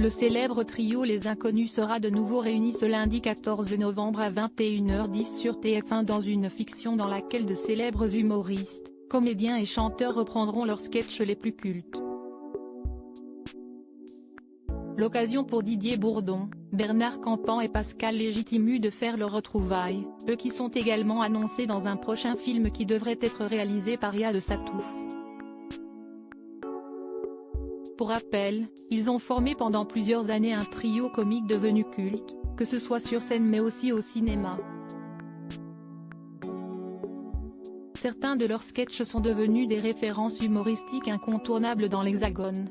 Le célèbre trio Les Inconnus sera de nouveau réuni ce lundi 14 novembre à 21h10 sur TF1 dans une fiction dans laquelle de célèbres humoristes, comédiens et chanteurs reprendront leurs sketchs les plus cultes. L'occasion pour Didier Bourdon, Bernard Campan et Pascal Légitimu de faire leurs retrouvailles, eux qui sont également annoncés dans un prochain film qui devrait être réalisé par Yaya de Satouf. Pour rappel, ils ont formé pendant plusieurs années un trio comique devenu culte, que ce soit sur scène mais aussi au cinéma. Certains de leurs sketchs sont devenus des références humoristiques incontournables dans l'Hexagone.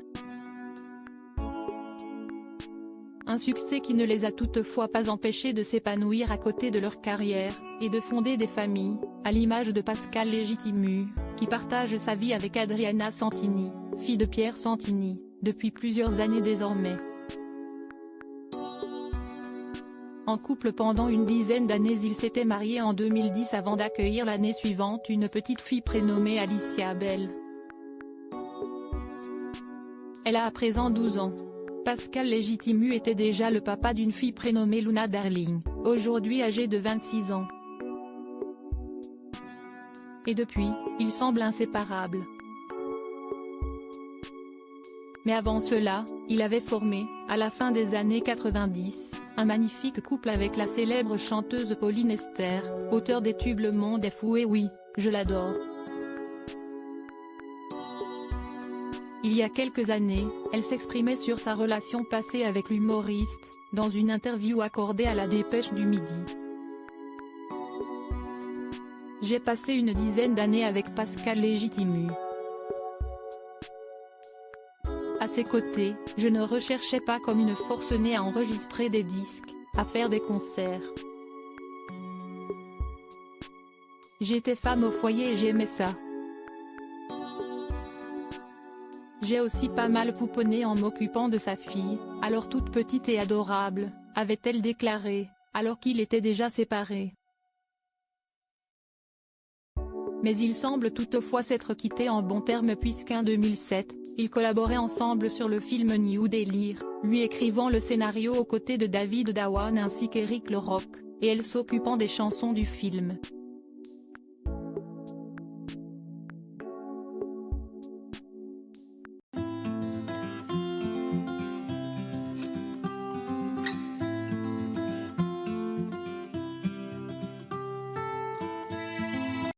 Un succès qui ne les a toutefois pas empêchés de s'épanouir à côté de leur carrière, et de fonder des familles, à l'image de Pascal Légitimu, qui partage sa vie avec Adriana Santini, fille de Pierre Santini, depuis plusieurs années désormais. En couple pendant une dizaine d'années, ils s'étaient mariés en 2010 avant d'accueillir l'année suivante une petite fille prénommée Alicia Bell. Elle a à présent 12 ans. Pascal Légitimu était déjà le papa d'une fille prénommée Luna Darling, aujourd'hui âgée de 26 ans. Et depuis, ils semblent inséparables. Mais avant cela, il avait formé, à la fin des années 90, un magnifique couple avec la célèbre chanteuse Pauline Esther, auteure des tubes Le Monde est fou et Oui, je l'adore. Il y a quelques années, elle s'exprimait sur sa relation passée avec l'humoriste, dans une interview accordée à la Dépêche du Midi. J'ai passé une dizaine d'années avec Pascal Légitimu. À ses côtés, je ne recherchais pas comme une forcenée à enregistrer des disques, à faire des concerts. J'étais femme au foyer et j'aimais ça. J'ai aussi pas mal pouponné en m'occupant de sa fille, alors toute petite et adorable, avait-elle déclaré, alors qu'il était déjà séparé. Mais ils semblent toutefois s'être quittés en bons termes puisqu'en 2007, ils collaboraient ensemble sur le film New Délire, lui écrivant le scénario aux côtés de David Dhawan ainsi qu'Éric Laroque, et elle s'occupant des chansons du film.